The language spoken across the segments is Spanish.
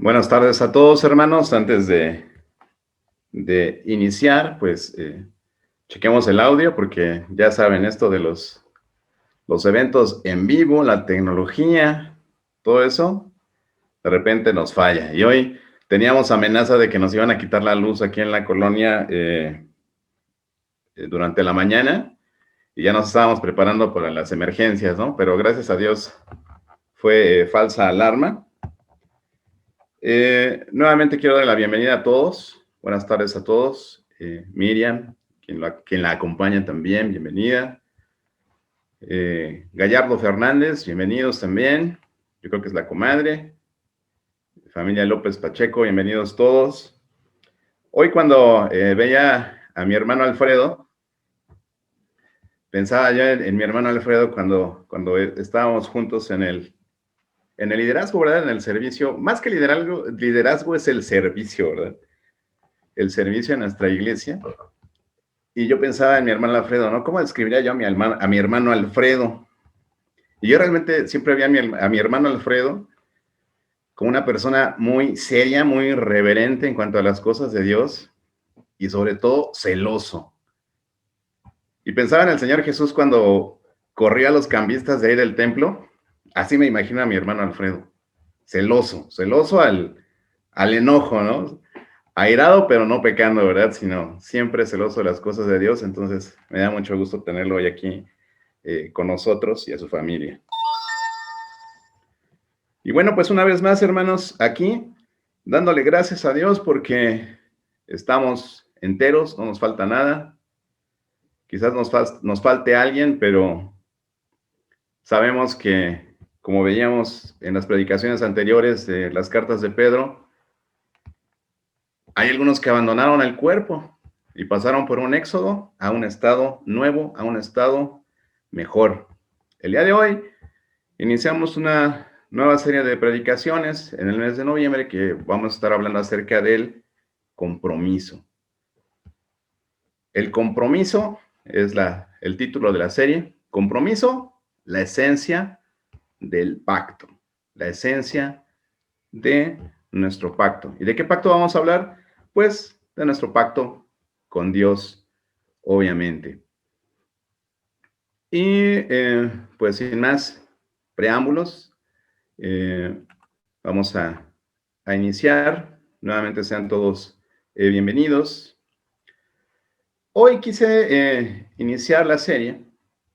Buenas tardes a todos, hermanos. Antes de iniciar, pues chequemos el audio porque ya saben esto de los eventos en vivo, la tecnología, todo eso, de repente nos falla. Y hoy teníamos amenaza de que nos iban a quitar la luz aquí en la colonia durante la mañana y ya nos estábamos preparando para las emergencias, ¿no? Pero gracias a Dios fue falsa alarma. Nuevamente quiero dar la bienvenida a todos. Buenas tardes a todos. Miriam, quien la acompaña también, bienvenida. Gallardo Fernández, bienvenidos también. Yo creo que es la comadre. Familia López Pacheco, bienvenidos todos. Hoy cuando veía a mi hermano Alfredo, pensaba yo en mi hermano Alfredo cuando estábamos juntos en el liderazgo, ¿verdad? En el servicio. Más que liderazgo es el servicio, ¿verdad? El servicio en nuestra iglesia. Y yo pensaba en mi hermano Alfredo, ¿no? ¿Cómo describiría yo a mi hermano Alfredo? Y yo realmente siempre vi a mi hermano Alfredo como una persona muy seria, muy reverente en cuanto a las cosas de Dios y sobre todo celoso. Y pensaba en el Señor Jesús cuando corría a los cambistas de ahí del templo. Así me imagino a mi hermano Alfredo. Celoso al enojo, ¿no? Airado, pero no pecando, ¿verdad? Sino siempre celoso de las cosas de Dios. Entonces, me da mucho gusto tenerlo hoy aquí con nosotros y a su familia. Y bueno, pues una vez más, hermanos, aquí, dándole gracias a Dios porque estamos enteros, no nos falta nada. Quizás nos falte alguien, pero sabemos que, como veíamos en las predicaciones anteriores de las cartas de Pedro, hay algunos que abandonaron el cuerpo y pasaron por un éxodo a un estado nuevo, a un estado mejor. El día de hoy iniciamos una nueva serie de predicaciones en el mes de noviembre que vamos a estar hablando acerca del compromiso. El compromiso es el título de la serie. Compromiso, la esencia del pacto. La esencia de nuestro pacto. ¿Y de qué pacto vamos a hablar? Pues de nuestro pacto con Dios, obviamente. Y pues sin más preámbulos, vamos a iniciar. Nuevamente sean todos bienvenidos. Hoy quise iniciar la serie.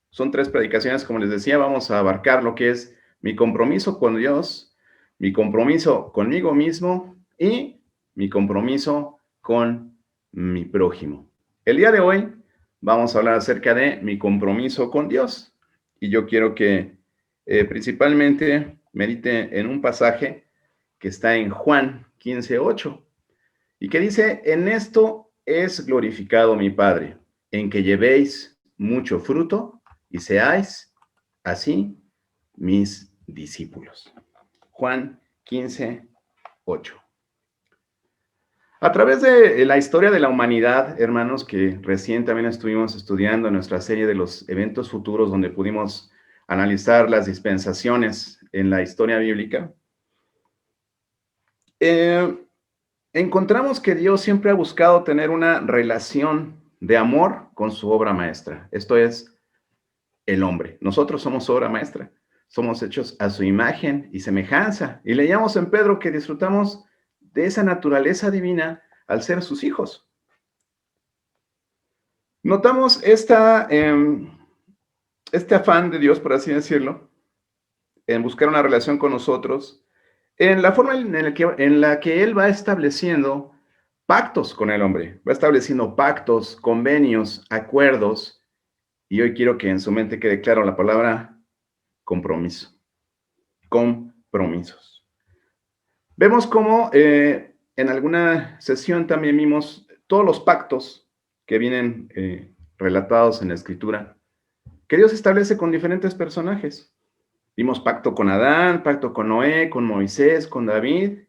Son 3 predicaciones, como les decía, vamos a abarcar lo que es mi compromiso con Dios, mi compromiso conmigo mismo y mi compromiso con mi prójimo. El día de hoy vamos a hablar acerca de mi compromiso con Dios. Y yo quiero que principalmente medite en un pasaje que está en Juan 15:8 y que dice: en esto es glorificado mi Padre, en que llevéis mucho fruto y seáis así mis discípulos. Juan 15:8. A través de la historia de la humanidad, hermanos, que recién también estuvimos estudiando en nuestra serie de los eventos futuros, donde pudimos analizar las dispensaciones en la historia bíblica, encontramos que Dios siempre ha buscado tener una relación de amor con su obra maestra. Esto es el hombre. Nosotros somos su obra maestra. Somos hechos a su imagen y semejanza. Y leíamos en Pedro que disfrutamos de esa naturaleza divina al ser sus hijos. Notamos este afán de Dios, por así decirlo, en buscar una relación con nosotros, en la forma en la que Él va estableciendo pactos con el hombre, va estableciendo pactos, convenios, acuerdos, y hoy quiero que en su mente quede claro la palabra compromiso. Compromisos. Vemos cómo en alguna sesión también vimos todos los pactos que vienen relatados en la Escritura, que Dios establece con diferentes personajes. Vimos pacto con Adán, pacto con Noé, con Moisés, con David,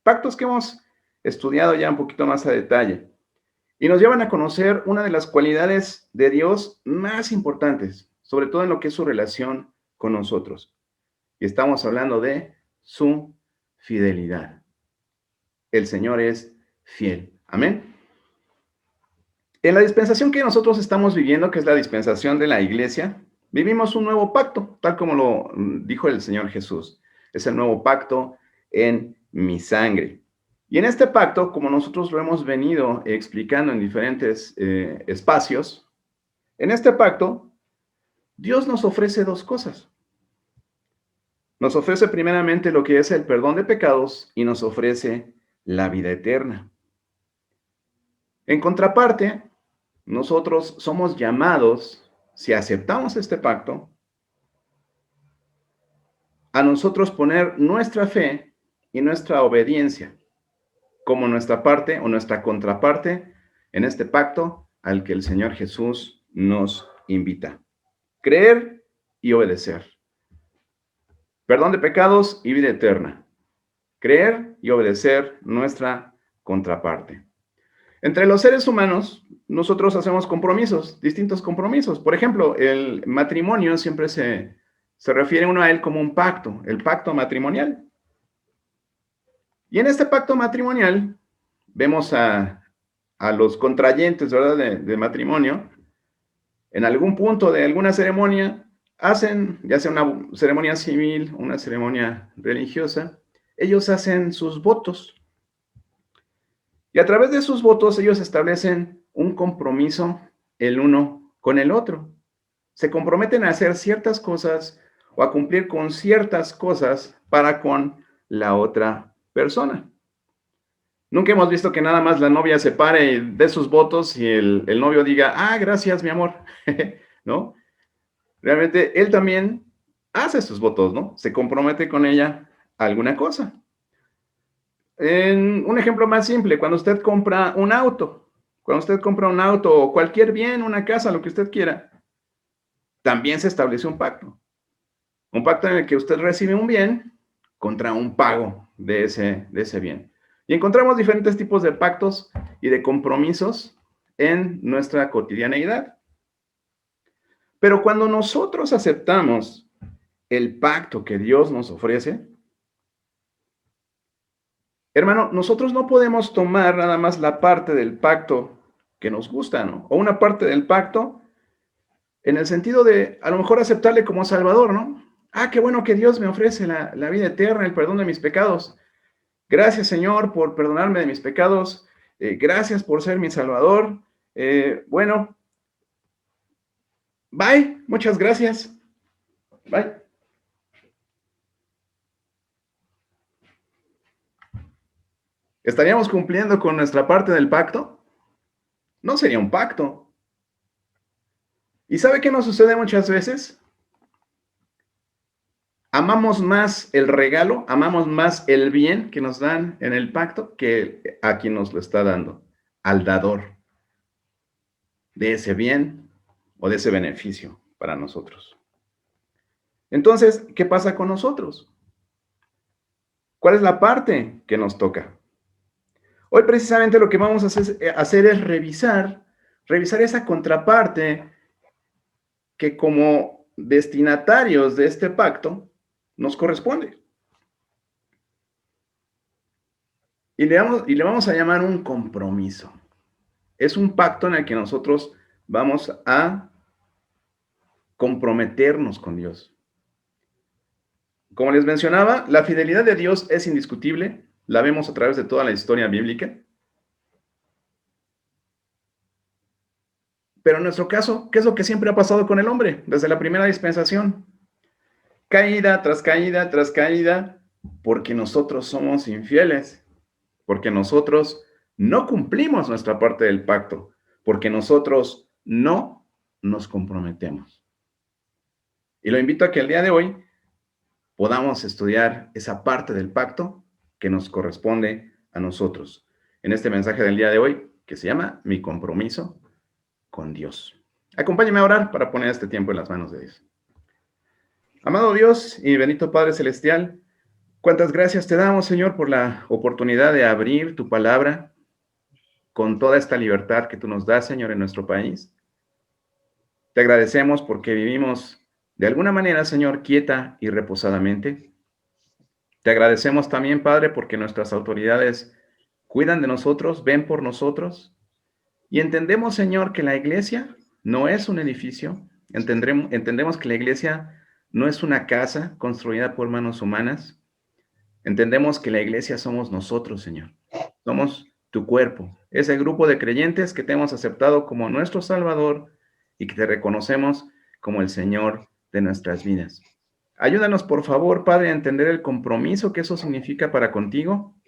pactos que hemos estudiado ya un poquito más a detalle y nos llevan a conocer una de las cualidades de Dios más importantes, sobre todo en lo que es su relación con nosotros. Y estamos hablando de su fidelidad. el Señor es fiel. Amén. En la dispensación que nosotros estamos viviendo, que es la dispensación de la iglesia, vivimos un nuevo pacto, tal como lo dijo el Señor Jesús. Es el nuevo pacto en mi sangre. Y en este pacto, como nosotros lo hemos venido explicando en diferentes espacios, en este pacto, Dios nos ofrece dos cosas. Nos ofrece primeramente lo que es el perdón de pecados y nos ofrece la vida eterna. En contraparte, nosotros somos llamados, si aceptamos este pacto, a nosotros poner nuestra fe y nuestra obediencia como nuestra parte o nuestra contraparte en este pacto al que el Señor Jesús nos invita. Creer y obedecer. Perdón de pecados y vida eterna. Creer y obedecer nuestra contraparte. Entre los seres humanos, nosotros hacemos compromisos, distintos compromisos. Por ejemplo, el matrimonio siempre se refiere uno a él como un pacto, el pacto matrimonial. Y en este pacto matrimonial vemos a los contrayentes, ¿verdad?, de matrimonio, en algún punto de alguna ceremonia, hacen, ya sea una ceremonia civil, una ceremonia religiosa, ellos hacen sus votos. Y a través de sus votos ellos establecen un compromiso el uno con el otro. Se comprometen a hacer ciertas cosas o a cumplir con ciertas cosas para con la otra persona. Nunca hemos visto que nada más la novia se pare y dé sus votos y el novio diga, ah, gracias, mi amor, ¿no? Realmente él también hace sus votos, ¿no? Se compromete con ella a alguna cosa. En un ejemplo más simple, cuando usted compra un auto o cualquier bien, una casa, lo que usted quiera, también se establece un pacto. Un pacto en el que usted recibe un bien contra un pago de ese bien. Y encontramos diferentes tipos de pactos y de compromisos en nuestra cotidianeidad. Pero cuando nosotros aceptamos el pacto que Dios nos ofrece, hermano, nosotros no podemos tomar nada más la parte del pacto que nos gusta, ¿no? O una parte del pacto en el sentido de, a lo mejor, aceptarle como Salvador, ¿no? Ah, qué bueno que Dios me ofrece la vida eterna, el perdón de mis pecados. Gracias, Señor, por perdonarme de mis pecados. Gracias por ser mi Salvador. Bueno, bye, muchas gracias. Bye. ¿Estaríamos cumpliendo con nuestra parte del pacto? No sería un pacto. ¿Y sabe qué nos sucede muchas veces? Amamos más el regalo, amamos más el bien que nos dan en el pacto que a quien nos lo está dando, al dador de ese bien o de ese beneficio para nosotros. Entonces, ¿qué pasa con nosotros? ¿Cuál es la parte que nos toca? Hoy precisamente lo que vamos a hacer es revisar esa contraparte que como destinatarios de este pacto nos corresponde. Y le vamos a llamar un compromiso. Es un pacto en el que nosotros vamos a comprometernos con Dios. Como les mencionaba, la fidelidad de Dios es indiscutible. La vemos a través de toda la historia bíblica. Pero en nuestro caso, ¿qué es lo que siempre ha pasado con el hombre desde la primera dispensación? Caída tras caída tras caída, porque nosotros somos infieles, porque nosotros no cumplimos nuestra parte del pacto, porque nosotros no nos comprometemos. Y lo invito a que el día de hoy podamos estudiar esa parte del pacto que nos corresponde a nosotros. En este mensaje del día de hoy, que se llama Mi compromiso con Dios. Acompáñeme a orar para poner este tiempo en las manos de Dios. Amado Dios y bendito Padre Celestial, cuántas gracias te damos, Señor, por la oportunidad de abrir tu palabra con toda esta libertad que tú nos das, Señor, en nuestro país. Te agradecemos porque vivimos de alguna manera, Señor, quieta y reposadamente. Te agradecemos también, Padre, porque nuestras autoridades cuidan de nosotros, ven por nosotros. Y entendemos, Señor, que la iglesia no es un edificio. Entendemos que la iglesia no es una casa construida por manos humanas. Entendemos que la iglesia somos nosotros, Señor. Somos tu cuerpo, ese grupo de creyentes que te hemos aceptado como nuestro Salvador y que te reconocemos como el Señor de nuestras vidas. Ayúdanos, por favor, Padre, a entender el compromiso que eso significa para contigo.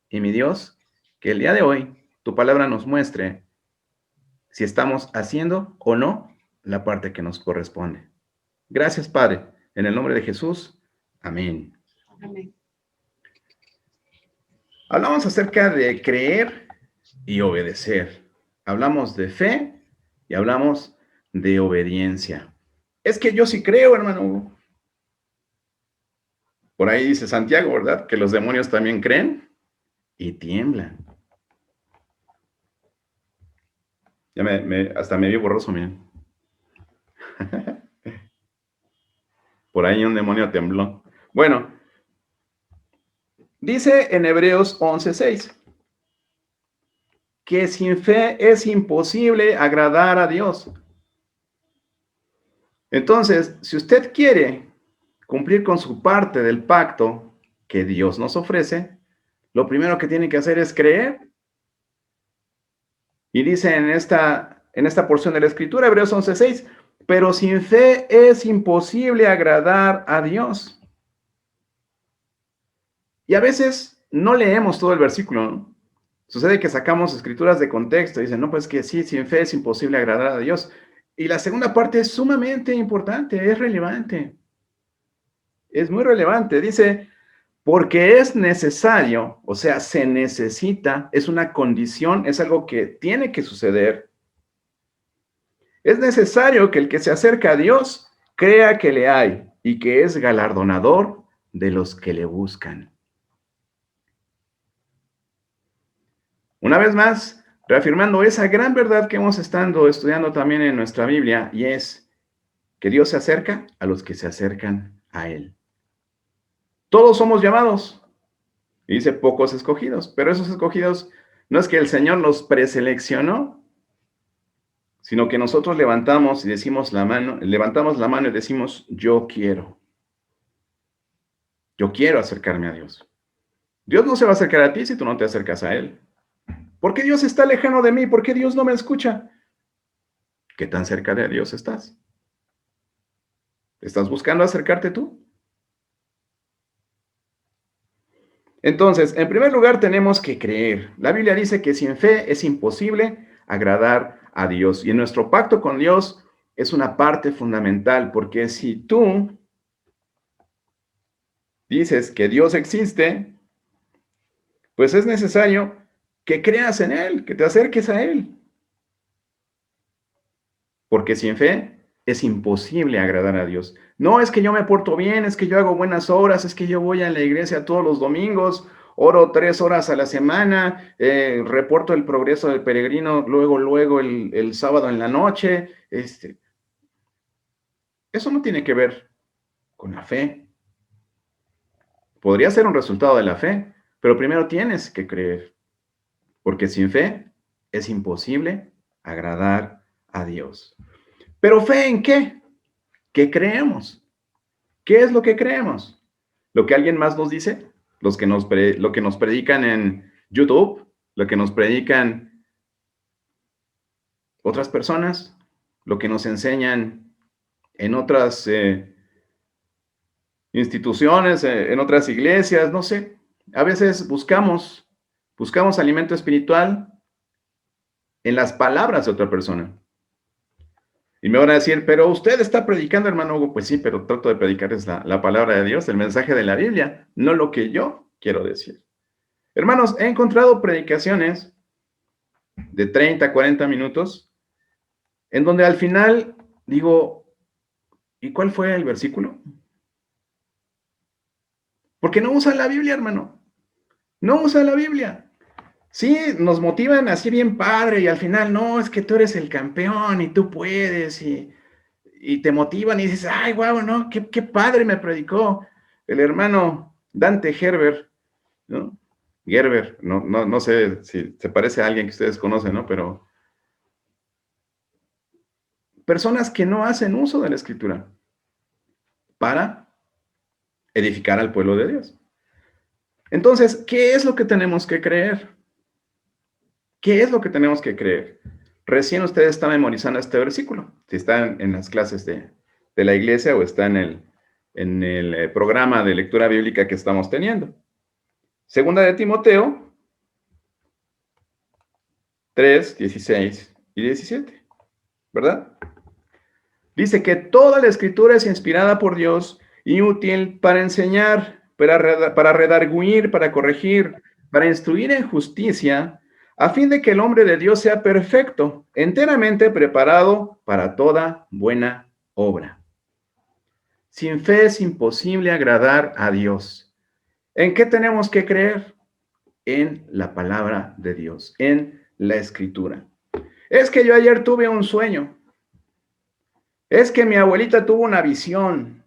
Y mi Dios, que el día de hoy tu palabra nos muestre si estamos haciendo o no la parte que nos corresponde. Gracias, Padre. En el nombre de Jesús. Amén. Amén. Hablamos acerca de creer y obedecer. Hablamos de fe y hablamos de obediencia. Es que yo sí creo, hermano. Por ahí dice Santiago, ¿verdad? Que los demonios también creen y tiemblan. Ya hasta me vi borroso, miren. Por ahí un demonio tembló. Bueno, dice en Hebreos 11:6 que sin fe es imposible agradar a Dios. Entonces, si usted quiere cumplir con su parte del pacto que Dios nos ofrece, lo primero que tiene que hacer es creer. Y dice en esta porción de la Escritura, Hebreos 11:6, pero sin fe es imposible agradar a Dios. Y a veces no leemos todo el versículo, ¿no? Sucede que sacamos escrituras de contexto y dicen, no, pues que sí, sin fe es imposible agradar a Dios. Y la segunda parte es sumamente importante, es relevante. Es muy relevante. Dice, porque es necesario, o sea, se necesita, es una condición, es algo que tiene que suceder. Es necesario que el que se acerca a Dios crea que le hay y que es galardonador de los que le buscan. Una vez más, reafirmando esa gran verdad que hemos estado estudiando también en nuestra Biblia, y es que Dios se acerca a los que se acercan a Él. Todos somos llamados, y dice pocos escogidos, pero esos escogidos no es que el Señor los preseleccionó, sino que nosotros levantamos la mano y decimos, yo quiero acercarme a Dios. Dios no se va a acercar a ti si tú no te acercas a Él. ¿Por qué Dios está lejano de mí? ¿Por qué Dios no me escucha? ¿Qué tan cerca de Dios estás? ¿Estás buscando acercarte tú? Entonces, en primer lugar, tenemos que creer. La Biblia dice que sin fe es imposible agradar a Dios. Y en nuestro pacto con Dios es una parte fundamental, porque si tú dices que Dios existe, pues es necesario que creas en Él, que te acerques a Él. Porque sin fe es imposible agradar a Dios. No es que yo me porto bien, es que yo hago buenas obras, es que yo voy a la iglesia todos los domingos, oro 3 horas a la semana, reporto el progreso del peregrino, luego el sábado en la noche. Eso no tiene que ver con la fe. Podría ser un resultado de la fe, pero primero tienes que creer, porque sin fe es imposible agradar a Dios. ¿Pero fe en qué? ¿Qué creemos? ¿Qué es lo que creemos? ¿Lo que alguien más nos dice? Lo que nos predican en YouTube, lo que nos predican otras personas, lo que nos enseñan en otras instituciones, en otras iglesias, no sé. A veces buscamos alimento espiritual en las palabras de otra persona. Y me van a decir, pero usted está predicando, hermano Hugo. Pues sí, pero trato de predicarles la palabra de Dios, el mensaje de la Biblia, no lo que yo quiero decir. Hermanos, he encontrado predicaciones de 30, 40 minutos, en donde al final digo, ¿y cuál fue el versículo? Porque no usan la Biblia, hermano. No usan la Biblia. Sí, nos motivan así bien padre y al final, no, es que tú eres el campeón y tú puedes y te motivan y dices, ay, guau, no, qué padre me predicó el hermano Dante Gerber, ¿no? Gerber, no sé si se parece a alguien que ustedes conocen, ¿no? Pero personas que no hacen uso de la Escritura para edificar al pueblo de Dios. Entonces, ¿qué es lo que tenemos que creer? ¿Qué es lo que tenemos que creer? Recién usted está memorizando este versículo. Si están en las clases de la iglesia o está en el programa de lectura bíblica que estamos teniendo. Segunda de Timoteo 3, 16 y 17, ¿verdad? Dice que toda la escritura es inspirada por Dios y útil para enseñar, para redarguir, para corregir, para instruir en justicia, a fin de que el hombre de Dios sea perfecto, enteramente preparado para toda buena obra. Sin fe es imposible agradar a Dios. ¿En qué tenemos que creer? En la palabra de Dios, en la escritura. Es que yo ayer tuve un sueño. Es que mi abuelita tuvo una visión.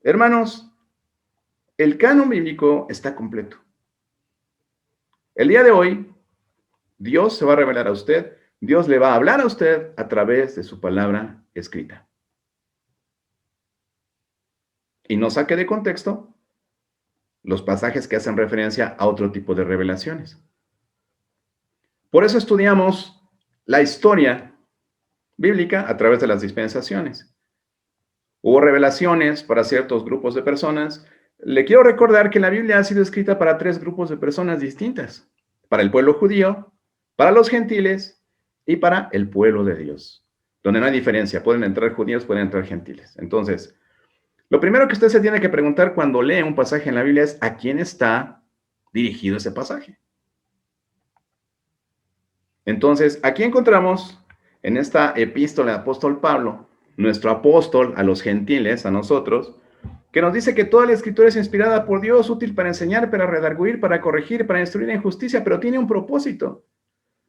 Hermanos, el canon bíblico está completo. El día de hoy, Dios se va a revelar a usted, Dios le va a hablar a usted a través de su palabra escrita. Y no saque de contexto los pasajes que hacen referencia a otro tipo de revelaciones. Por eso estudiamos la historia bíblica a través de las dispensaciones. Hubo revelaciones para ciertos grupos de personas. Le quiero recordar que la Biblia ha sido escrita para 3 grupos de personas distintas. Para el pueblo judío, para los gentiles y para el pueblo de Dios. Donde no hay diferencia. Pueden entrar judíos, pueden entrar gentiles. Entonces, lo primero que usted se tiene que preguntar cuando lee un pasaje en la Biblia es ¿a quién está dirigido ese pasaje? Entonces, aquí encontramos en esta epístola del apóstol Pablo, nuestro apóstol a los gentiles, a nosotros, que nos dice que toda la escritura es inspirada por Dios, útil para enseñar, para redarguir, para corregir, para instruir en justicia, pero tiene un propósito.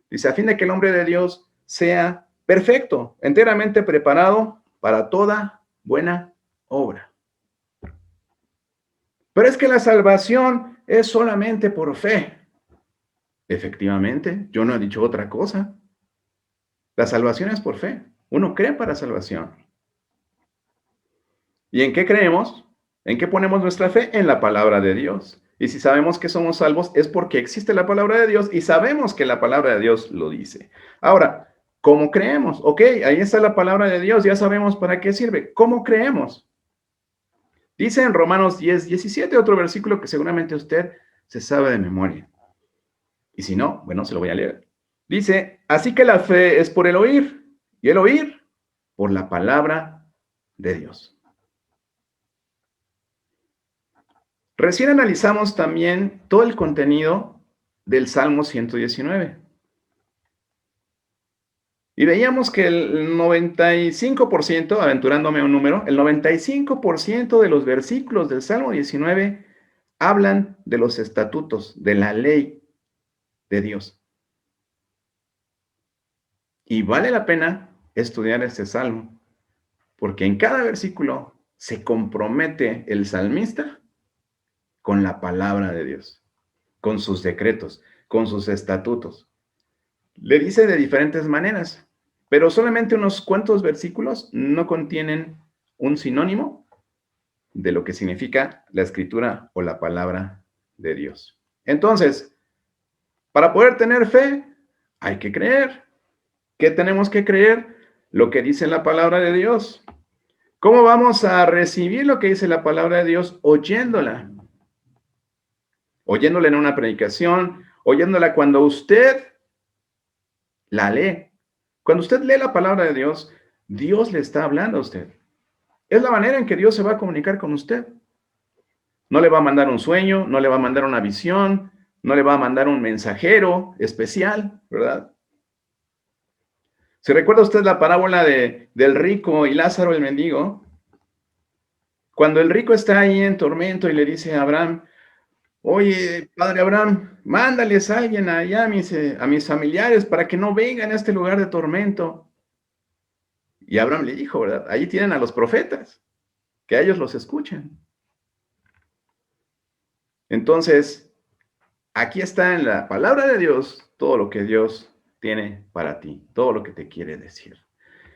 Dice, a fin de que el hombre de Dios sea perfecto, enteramente preparado para toda buena obra. Pero es que la salvación es solamente por fe. Efectivamente, yo no he dicho otra cosa. La salvación es por fe. Uno cree para salvación. ¿Y en qué creemos? ¿En qué ponemos nuestra fe? En la palabra de Dios. Y si sabemos que somos salvos es porque existe la palabra de Dios y sabemos que la palabra de Dios lo dice. Ahora, ¿cómo creemos? Ok, ahí está la palabra de Dios, ya sabemos para qué sirve. ¿Cómo creemos? Dice en Romanos 10, 17, otro versículo que seguramente usted se sabe de memoria. Y si no, bueno, se lo voy a leer. Dice, así que la fe es por el oír y el oír por la palabra de Dios. Recién analizamos también todo el contenido del Salmo 119. Y veíamos que el 95%, aventurándome un número, el 95% de los versículos del Salmo 19 hablan de los estatutos, de la ley de Dios. Y vale la pena estudiar este salmo, porque en cada versículo se compromete el salmista con la palabra de Dios, con sus decretos, con sus estatutos. Le dice de diferentes maneras, pero solamente unos cuantos versículos no contienen un sinónimo de lo que significa la escritura o la palabra de Dios. Entonces, para poder tener fe, hay que creer. ¿Qué tenemos que creer? Lo que dice la palabra de Dios. ¿Cómo vamos a recibir lo que dice la palabra de Dios? Oyéndola. Oyéndola en una predicación, oyéndola cuando usted la lee. Cuando usted lee la palabra de Dios, Dios le está hablando a usted. Es la manera en que Dios se va a comunicar con usted. No le va a mandar un sueño, no le va a mandar una visión, no le va a mandar un mensajero especial, ¿verdad? ¿Se recuerda usted la parábola del rico y Lázaro el mendigo? Cuando el rico está ahí en tormento y le dice a Abraham, oye, padre Abraham, mándales a alguien allá a mis familiares para que no vengan a este lugar de tormento. Y Abraham le dijo, ¿verdad? Allí tienen a los profetas, que a ellos los escuchen. Entonces, Aquí está en la palabra de Dios todo lo que Dios tiene para ti, todo lo que te quiere decir.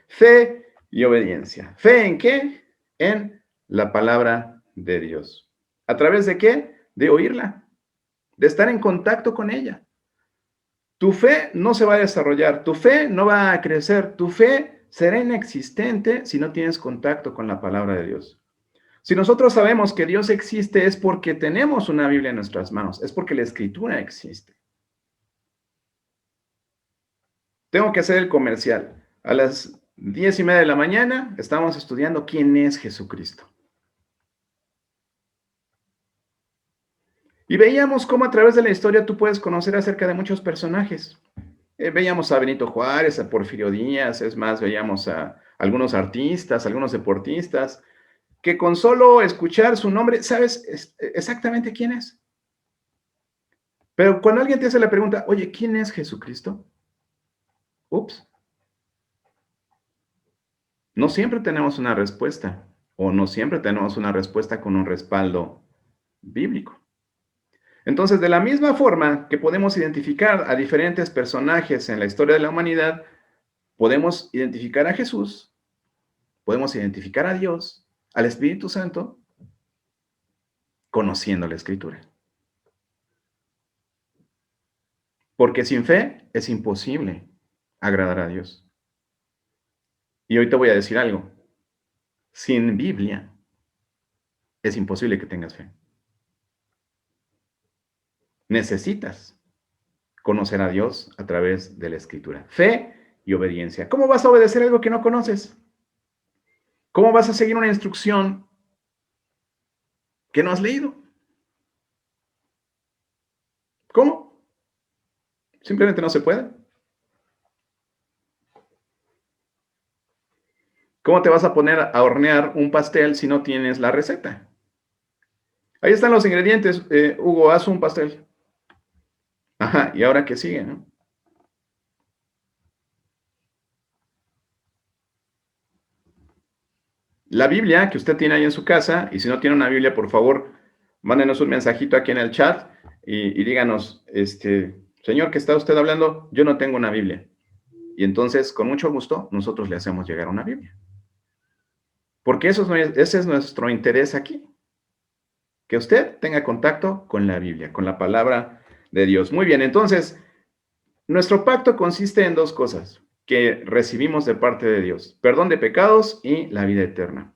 Fe y obediencia. ¿Fe en qué? En la palabra de Dios. ¿A través de qué? De oírla, de estar en contacto con ella. Tu fe no se va a desarrollar, tu fe no va a crecer, tu fe será inexistente si no tienes contacto con la palabra de Dios. Si nosotros sabemos que Dios existe es porque tenemos una Biblia en nuestras manos, es porque la Escritura existe. Tengo que hacer el comercial. A las 10:30 de la mañana estamos estudiando quién es Jesucristo. Y veíamos cómo a través de la historia tú puedes conocer acerca de muchos personajes. Veíamos a Benito Juárez, a Porfirio Díaz, es más, veíamos a algunos artistas, algunos deportistas, que con solo escuchar su nombre, sabes exactamente quién es. Pero cuando alguien te hace la pregunta, oye, ¿quién es Jesucristo? Ups. No siempre tenemos una respuesta, o no siempre tenemos una respuesta con un respaldo bíblico. Entonces, de la misma forma que podemos identificar a diferentes personajes en la historia de la humanidad, podemos identificar a Jesús, podemos identificar a Dios, al Espíritu Santo, conociendo la Escritura. Porque sin fe es imposible agradar a Dios. Y hoy te voy a decir algo. Sin Biblia es imposible que tengas fe. Necesitas conocer a Dios a través de la Escritura. Fe y obediencia. ¿Cómo vas a obedecer algo que no conoces? ¿Cómo vas a seguir una instrucción que no has leído? ¿Cómo? Simplemente no se puede. ¿Cómo te vas a poner a hornear un pastel si no tienes la receta? Ahí están los ingredientes. Hugo, haz un pastel. Ajá, ¿y ahora qué sigue, no? La Biblia que usted tiene ahí en su casa, y si no tiene una Biblia, por favor, mándenos un mensajito aquí en el chat y díganos, señor, ¿qué está usted hablando? Yo no tengo una Biblia. Y entonces, con mucho gusto, nosotros le hacemos llegar una Biblia. Porque ese es nuestro interés aquí. Que usted tenga contacto con la Biblia, con la palabra de Dios. Muy bien, entonces, nuestro pacto consiste en dos cosas que recibimos de parte de Dios: perdón de pecados y la vida eterna.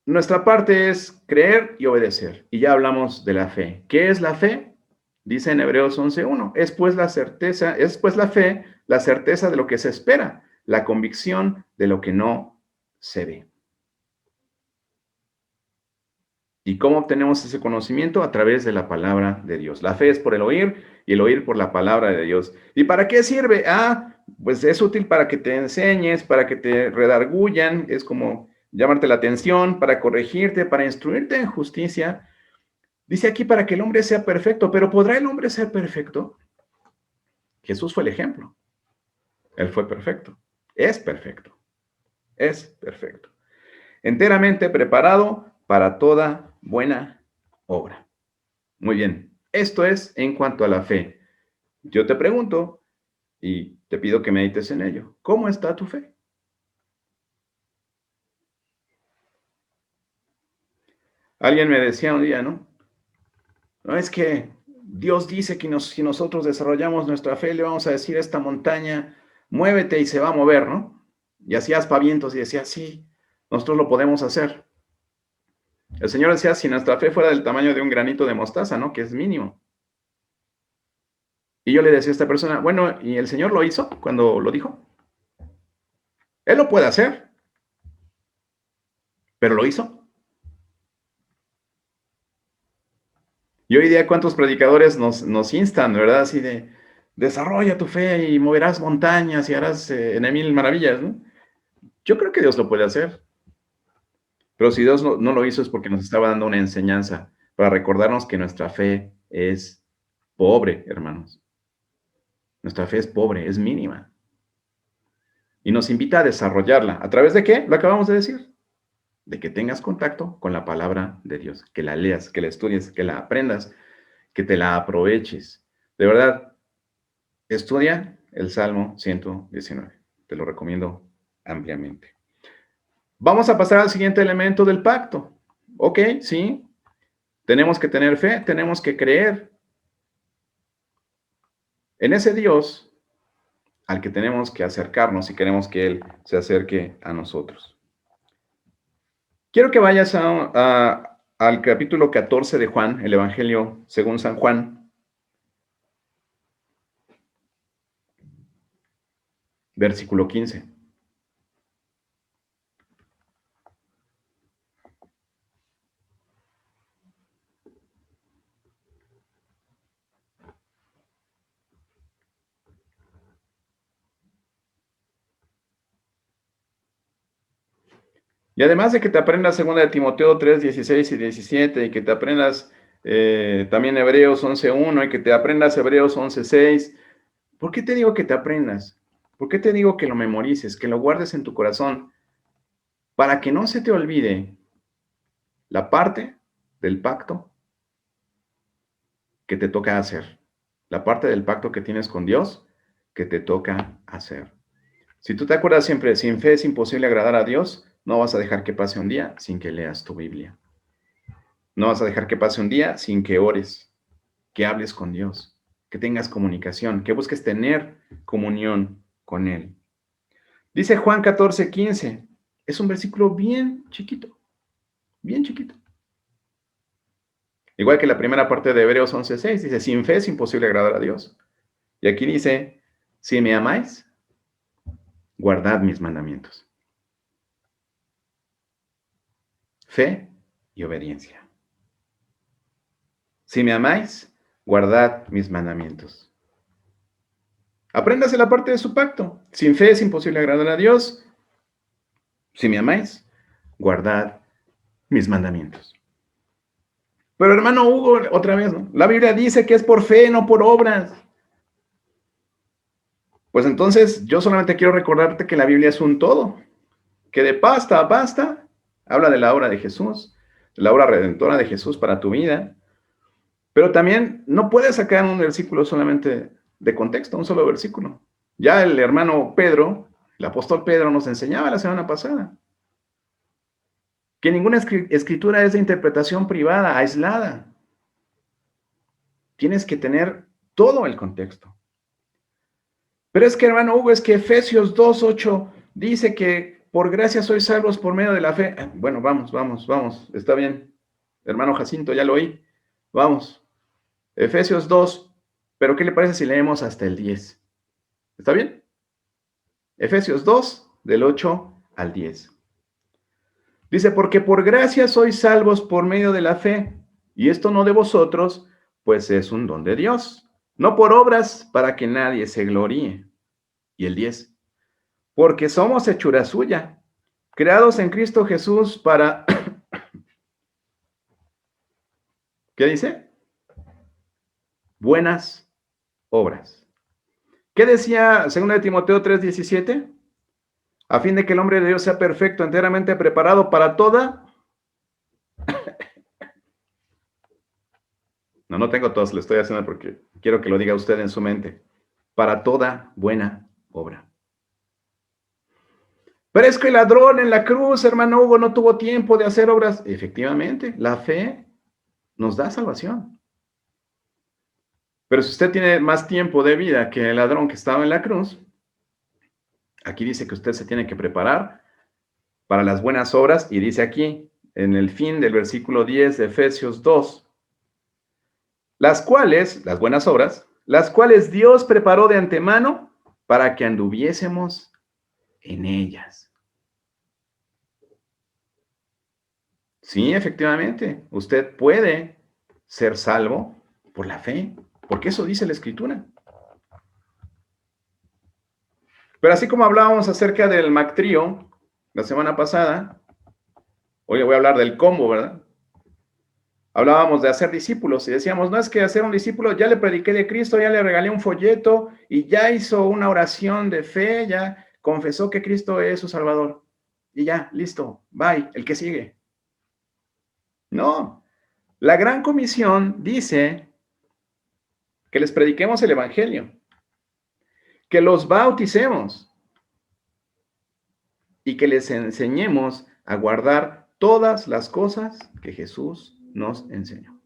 Nuestra parte es creer y obedecer. Y ya hablamos de la fe. ¿Qué es la fe? Dice en Hebreos 11:1. Es pues la fe, la certeza de lo que se espera, la convicción de lo que no se ve. ¿Y cómo obtenemos ese conocimiento? A través de la palabra de Dios. La fe es por el oír y el oír por la palabra de Dios. ¿Y para qué sirve? Pues es útil para que te enseñes, para que te redargullan, es como llamarte la atención, para corregirte, para instruirte en justicia. Dice aquí para que el hombre sea perfecto, pero ¿podrá el hombre ser perfecto? Jesús fue el ejemplo. Él fue perfecto. Es perfecto. Es perfecto. Enteramente preparado para toda buena obra. Muy bien. Esto es en cuanto a la fe. Yo te pregunto y te pido que medites en ello. ¿Cómo está tu fe? Alguien me decía un día, ¿no? No es que Dios dice que si nosotros desarrollamos nuestra fe, le vamos a decir a esta montaña, muévete y se va a mover, ¿no? Y hacía aspavientos y decía, sí, nosotros lo podemos hacer. El Señor decía, si nuestra fe fuera del tamaño de un granito de mostaza, ¿no? Que es mínimo. Y yo le decía a esta persona, bueno, ¿y el Señor lo hizo cuando lo dijo? Él lo puede hacer, pero lo hizo. Y hoy día, ¿cuántos predicadores nos instan, verdad? Así de, desarrolla tu fe y moverás montañas y harás en mil maravillas, ¿no? Yo creo que Dios lo puede hacer. Pero si Dios no lo hizo es porque nos estaba dando una enseñanza para recordarnos que nuestra fe es pobre, hermanos. Nuestra fe es pobre, es mínima. Y nos invita a desarrollarla. ¿A través de qué? Lo acabamos de decir. De que tengas contacto con la palabra de Dios, que la leas, que la estudies, que la aprendas. que te la aproveches. De verdad, estudia el Salmo 119. Te lo recomiendo ampliamente. Vamos a pasar al siguiente elemento del pacto. Ok, sí, tenemos que tener fe, tenemos que creer en ese Dios al que tenemos que acercarnos si queremos que Él se acerque a nosotros. Quiero que vayas al capítulo 14 de Juan, el Evangelio según San Juan, versículo 15. Y además de que te aprendas 2 de Timoteo 3, 16 y 17, y que te aprendas también Hebreos 11.1, y que te aprendas Hebreos 11.6, ¿por qué te digo que te aprendas? ¿Por qué te digo que lo memorices, que lo guardes en tu corazón? Para que no se te olvide la parte del pacto que te toca hacer, la parte del pacto que tienes con Dios que te toca hacer. Si tú te acuerdas siempre, sin fe es imposible agradar a Dios, no vas a dejar que pase un día sin que leas tu Biblia. No vas a dejar que pase un día sin que ores, que hables con Dios, que tengas comunicación, que busques tener comunión con Él. Dice Juan 14:15, es un versículo bien chiquito, bien chiquito. Igual que la primera parte de Hebreos 11:6, dice, sin fe es imposible agradar a Dios. Y aquí dice, si me amáis, guardad mis mandamientos. Fe y obediencia. Si me amáis, guardad mis mandamientos. Apréndase la parte de su pacto. Sin fe es imposible agradar a Dios. Si me amáis, guardad mis mandamientos. Pero hermano Hugo, otra vez, ¿no? La Biblia dice que es por fe, no por obras. Pues entonces yo solamente quiero recordarte que la Biblia es un todo. Que de pasta a pasta habla de la obra de Jesús, de la obra redentora de Jesús para tu vida. Pero también no puedes sacar un versículo solamente de contexto, un solo versículo. Ya el hermano Pedro, el apóstol Pedro, nos enseñaba la semana pasada que ninguna escritura es de interpretación privada, aislada. Tienes que tener todo el contexto. Pero es que, hermano Hugo, es que Efesios 2:8 dice que por gracia sois salvos por medio de la fe. Bueno, vamos, está bien. Hermano Jacinto, ya lo oí. Vamos. Efesios 2, pero ¿qué le parece si leemos hasta el 10? ¿Está bien? Efesios 2, del 8 al 10. Dice, porque por gracia sois salvos por medio de la fe, y esto no de vosotros, pues es un don de Dios, no por obras para que nadie se gloríe. Y el 10, porque somos hechura suya, creados en Cristo Jesús para... ¿Qué dice? Buenas obras. ¿Qué decía 2 de Timoteo 3:17? A fin de que el hombre de Dios sea perfecto, enteramente preparado para toda... No tengo tos, lo estoy haciendo porque quiero que lo diga usted en su mente. Para toda buena obra. Pero es que el ladrón en la cruz, hermano Hugo, no tuvo tiempo de hacer obras. Efectivamente, la fe nos da salvación. Pero si usted tiene más tiempo de vida que el ladrón que estaba en la cruz, aquí dice que usted se tiene que preparar para las buenas obras, y dice aquí, en el fin del versículo 10 de Efesios 2, las cuales, las buenas obras, las cuales Dios preparó de antemano para que anduviésemos en ellas. Sí, efectivamente, usted puede ser salvo por la fe, porque eso dice la Escritura. Pero así como hablábamos acerca del Mactrío la semana pasada, hoy le voy a hablar del combo, ¿verdad? Hablábamos de hacer discípulos y decíamos, no es que hacer un discípulo, ya le prediqué de Cristo, ya le regalé un folleto y ya hizo una oración de fe, ya confesó que Cristo es su Salvador. Y ya, listo, bye, el que sigue. No, la Gran Comisión dice que les prediquemos el Evangelio, que los bauticemos y que les enseñemos a guardar todas las cosas que Jesús nos enseñó.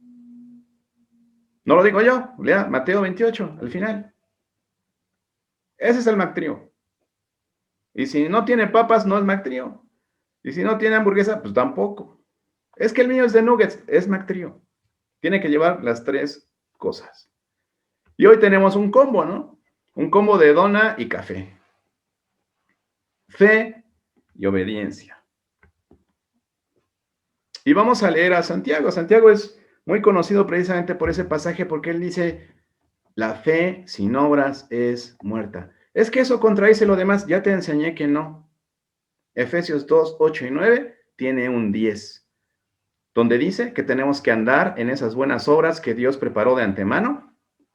No lo digo yo, lea Mateo 28, al final. Ese es el McTrío. Y si no tiene papas, no es McTrío. Y si no tiene hamburguesa, pues tampoco. Es que el mío es de nuggets, es McTrío. Tiene que llevar las tres cosas. Y hoy tenemos un combo, ¿no? Un combo de dona y café. Fe y obediencia. Y vamos a leer a Santiago. Santiago es muy conocido precisamente por ese pasaje porque él dice, la fe sin obras es muerta. Es que eso contradice lo demás. Ya te enseñé que no. Efesios 2, 8 y 9 tiene un 10, donde dice que tenemos que andar en esas buenas obras que Dios preparó de antemano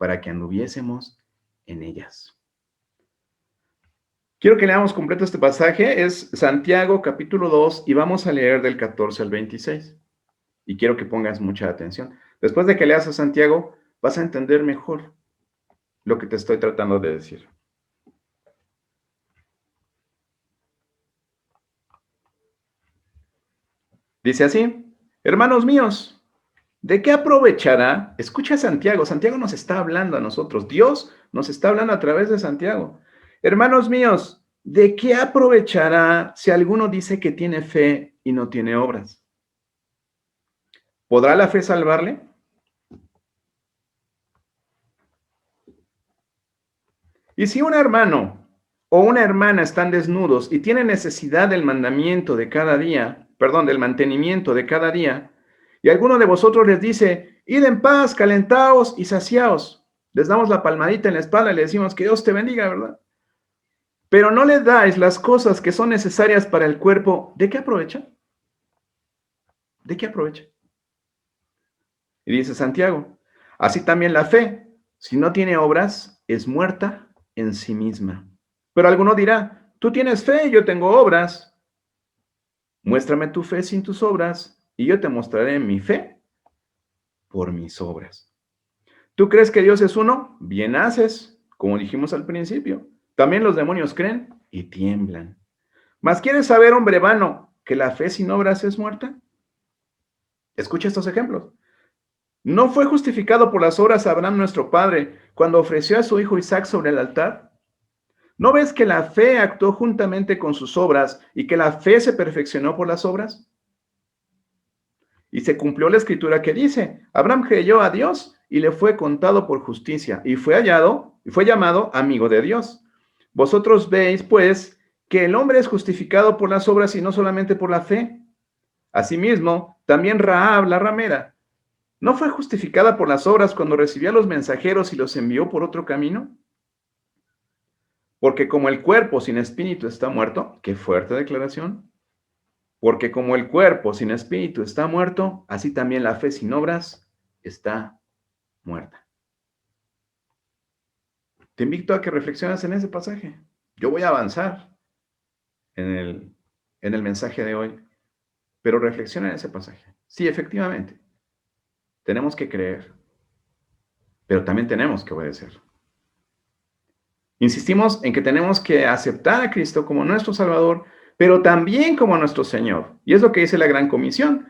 para que anduviésemos en ellas. Quiero que leamos completo este pasaje. Es Santiago capítulo 2 y vamos a leer del 14 al 26. Y quiero que pongas mucha atención. Después de que leas a Santiago, vas a entender mejor lo que te estoy tratando de decir. Dice así, hermanos míos, ¿de qué aprovechará? Escucha a Santiago. Santiago nos está hablando a nosotros. Dios nos está hablando a través de Santiago. Hermanos míos, ¿de qué aprovechará si alguno dice que tiene fe y no tiene obras? ¿Podrá la fe salvarle? Y si un hermano o una hermana están desnudos y tienen necesidad del mandamiento de cada día, perdón, del mantenimiento de cada día, y alguno de vosotros les dice, id en paz, calentaos y saciaos, les damos la palmadita en la espalda y le decimos que Dios te bendiga, ¿verdad? Pero no le dais las cosas que son necesarias para el cuerpo, ¿de qué aprovecha? ¿De qué aprovecha? Y dice Santiago, así también la fe, si no tiene obras, es muerta en sí misma. Pero alguno dirá, tú tienes fe y yo tengo obras. Muéstrame tu fe sin tus obras y yo te mostraré mi fe por mis obras. ¿Tú crees que Dios es uno? Bien haces, como dijimos al principio. También los demonios creen y tiemblan. ¿Mas quieres saber, hombre vano, que la fe sin obras es muerta? Escucha estos ejemplos. ¿No fue justificado por las obras Abraham nuestro padre cuando ofreció a su hijo Isaac sobre el altar? ¿No ves que la fe actuó juntamente con sus obras y que la fe se perfeccionó por las obras? Y se cumplió la escritura que dice, Abraham creyó a Dios y le fue contado por justicia y fue llamado amigo de Dios. Vosotros veis, pues, que el hombre es justificado por las obras y no solamente por la fe. Asimismo, también Rahab, la ramera, ¿no fue justificada por las obras cuando recibió a los mensajeros y los envió por otro camino? Porque como el cuerpo sin espíritu está muerto, qué fuerte declaración. Porque como el cuerpo sin espíritu está muerto, así también la fe sin obras está muerta. Te invito a que reflexiones en ese pasaje. Yo voy a avanzar en el mensaje de hoy, pero reflexiona en ese pasaje. Sí, efectivamente, tenemos que creer, pero también tenemos que obedecer. Insistimos en que tenemos que aceptar a Cristo como nuestro Salvador, pero también como nuestro Señor. Y es lo que dice la Gran Comisión,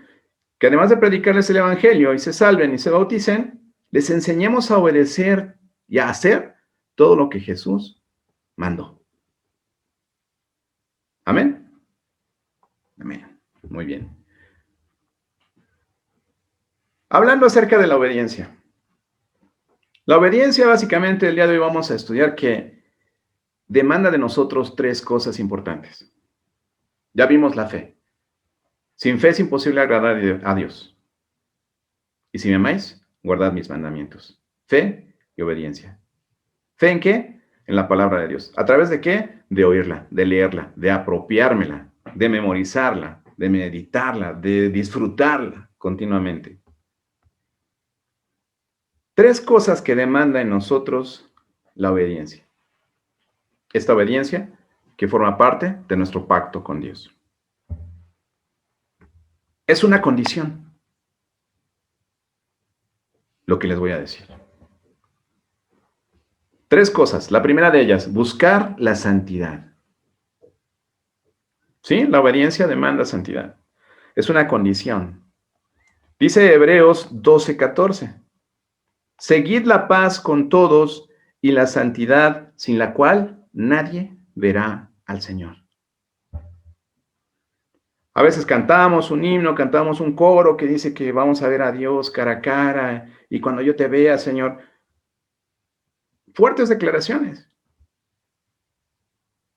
que además de predicarles el Evangelio y se salven y se bauticen, les enseñemos a obedecer y a hacer todo lo que Jesús mandó. Amén. Amén. Muy bien. Hablando acerca de la obediencia. La obediencia, básicamente, el día de hoy vamos a estudiar que demanda de nosotros tres cosas importantes. Ya vimos la fe. Sin fe es imposible agradar a Dios. Y si me amáis, guardad mis mandamientos. Fe y obediencia. ¿Fe en qué? En la palabra de Dios. ¿A través de qué? De oírla, de leerla, de apropiármela, de memorizarla, de meditarla, de disfrutarla continuamente. Tres cosas que demanda en nosotros la obediencia. Esta obediencia que forma parte de nuestro pacto con Dios. Es una condición lo que les voy a decir. Tres cosas. La primera de ellas, buscar la santidad. ¿Sí? La obediencia demanda santidad. Es una condición. Dice Hebreos 12:14. Seguid la paz con todos y la santidad sin la cual nadie verá al Señor. A veces cantamos un himno, cantamos un coro que dice que vamos a ver a Dios cara a cara y cuando yo te vea, Señor, fuertes declaraciones.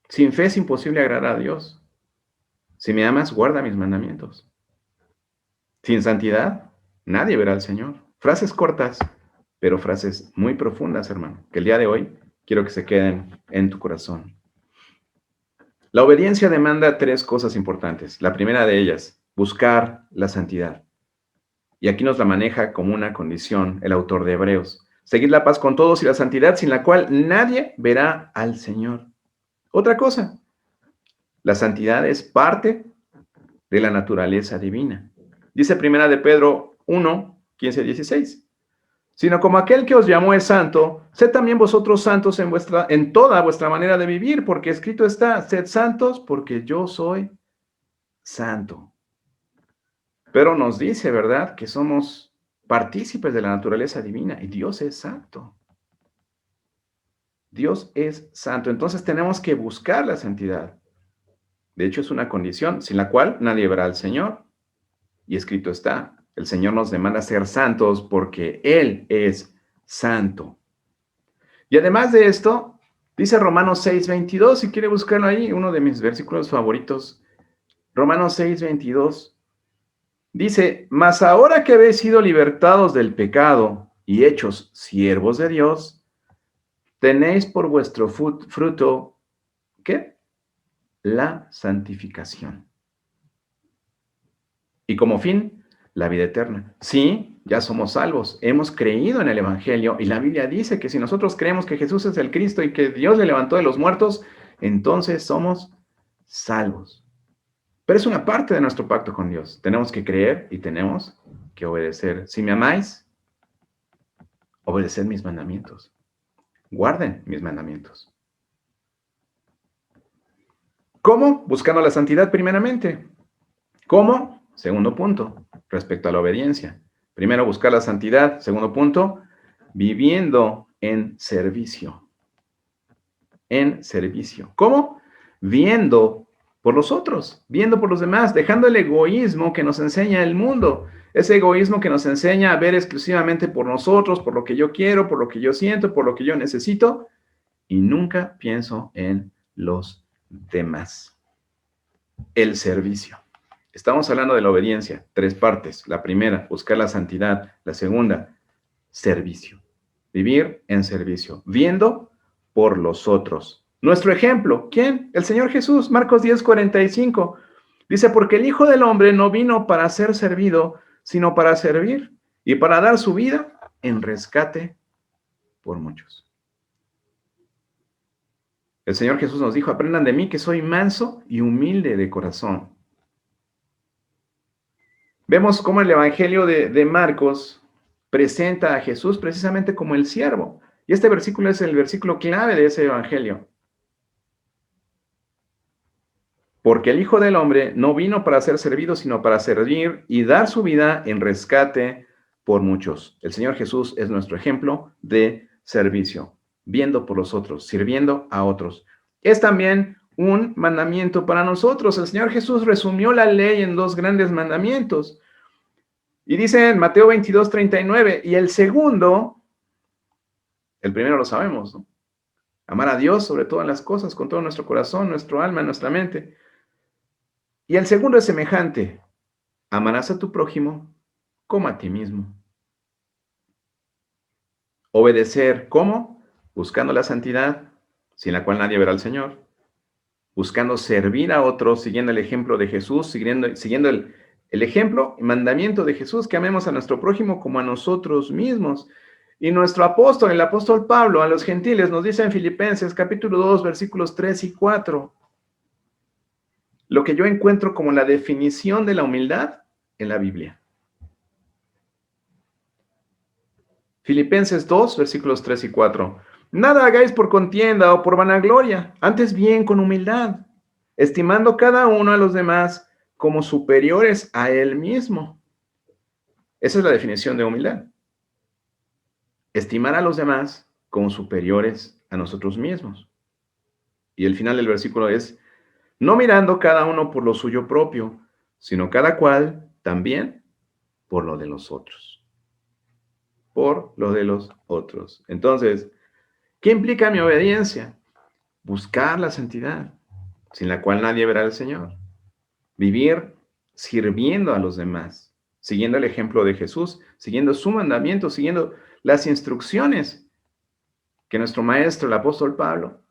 Sin fe es imposible agradar a Dios. Si me amas, guarda mis mandamientos. Sin santidad, nadie verá al Señor. Frases cortas, pero frases muy profundas, hermano, que el día de hoy quiero que se queden en tu corazón. La obediencia demanda tres cosas importantes. La primera de ellas, buscar la santidad. Y aquí nos la maneja como una condición el autor de Hebreos. Seguir la paz con todos y la santidad sin la cual nadie verá al Señor. Otra cosa, la santidad es parte de la naturaleza divina. Dice primera de Pedro 1, 15, 16. Sino como aquel que os llamó es santo, sed también vosotros santos en toda vuestra manera de vivir, porque escrito está, sed santos porque yo soy santo. Pero nos dice, ¿verdad?, que somos partícipes de la naturaleza divina y Dios es santo. Dios es santo, entonces tenemos que buscar la santidad. De hecho, es una condición sin la cual nadie verá al Señor. Y escrito está, el Señor nos demanda ser santos porque Él es santo. Y además de esto, dice Romanos 6:22, si quiere buscarlo ahí, uno de mis versículos favoritos, Romanos 6:22, dice, mas ahora que habéis sido libertados del pecado y hechos siervos de Dios, tenéis por vuestro fruto, ¿qué? La santificación. Y como fin, la vida eterna. Sí, ya somos salvos, hemos creído en el Evangelio y la Biblia dice que si nosotros creemos que Jesús es el Cristo y que Dios le levantó de los muertos, entonces somos salvos. Pero es una parte de nuestro pacto con Dios. Tenemos que creer y tenemos que obedecer. Si me amáis, obedeced mis mandamientos. Guarden mis mandamientos. ¿Cómo? Buscando la santidad primeramente. ¿Cómo? Segundo punto, respecto a la obediencia. Primero, buscar la santidad. Segundo punto, viviendo en servicio. En servicio. ¿Cómo? Viendo por los otros, viendo por los demás, dejando el egoísmo que nos enseña el mundo. Ese egoísmo que nos enseña a ver exclusivamente por nosotros, por lo que yo quiero, por lo que yo siento, por lo que yo necesito, y nunca pienso en los demás. El servicio. Estamos hablando de la obediencia, tres partes. La primera, buscar la santidad. La segunda, servicio. Vivir en servicio, viendo por los otros. Nuestro ejemplo, ¿quién? El Señor Jesús, Marcos 10:45. Dice, porque el Hijo del Hombre no vino para ser servido, sino para servir y para dar su vida en rescate por muchos. El Señor Jesús nos dijo, aprendan de mí que soy manso y humilde de corazón. Vemos cómo el Evangelio de Marcos presenta a Jesús precisamente como el siervo. Y este versículo es el versículo clave de ese Evangelio. Porque el Hijo del Hombre no vino para ser servido, sino para servir y dar su vida en rescate por muchos. El Señor Jesús es nuestro ejemplo de servicio, viendo por los otros, sirviendo a otros. Es también un mandamiento para nosotros. El Señor Jesús resumió la ley en dos grandes mandamientos. Y dice en Mateo 22:39, y el segundo, el primero lo sabemos, ¿no? Amar a Dios sobre todas las cosas, con todo nuestro corazón, nuestro alma, nuestra mente. Y el segundo es semejante, amarás a tu prójimo como a ti mismo. Obedecer, ¿cómo? Buscando la santidad, sin la cual nadie verá al Señor. Buscando servir a otros, siguiendo el ejemplo de Jesús, siguiendo el ejemplo y mandamiento de Jesús, que amemos a nuestro prójimo como a nosotros mismos. Y nuestro apóstol, el apóstol Pablo, a los gentiles, nos dice en Filipenses capítulo 2, versículos 3 y 4, lo que yo encuentro como la definición de la humildad en la Biblia. Filipenses 2, versículos 3 y 4. Nada hagáis por contienda o por vanagloria, antes bien con humildad, estimando cada uno a los demás como superiores a él mismo. Esa es la definición de humildad. Estimar a los demás como superiores a nosotros mismos. Y el final del versículo es, no mirando cada uno por lo suyo propio, sino cada cual también por lo de los otros. Por lo de los otros. Entonces, ¿qué implica mi obediencia? Buscar la santidad, sin la cual nadie verá al Señor. Vivir sirviendo a los demás, siguiendo el ejemplo de Jesús, siguiendo su mandamiento, siguiendo las instrucciones que nuestro maestro, el apóstol Pablo,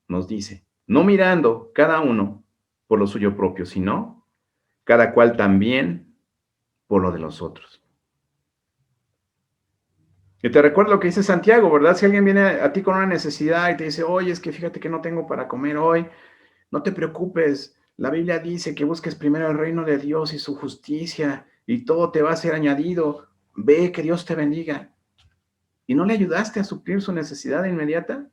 nos dice. No mirando cada uno por lo suyo propio, sino cada cual también por lo de los otros. Y te recuerdo lo que dice Santiago, ¿verdad? Si alguien viene a ti con una necesidad y te dice, oye, es que fíjate que no tengo para comer hoy, no te preocupes. La Biblia dice que busques primero el reino de Dios y su justicia y todo te va a ser añadido. Ve, que Dios te bendiga. ¿Y no le ayudaste a suplir su necesidad inmediata?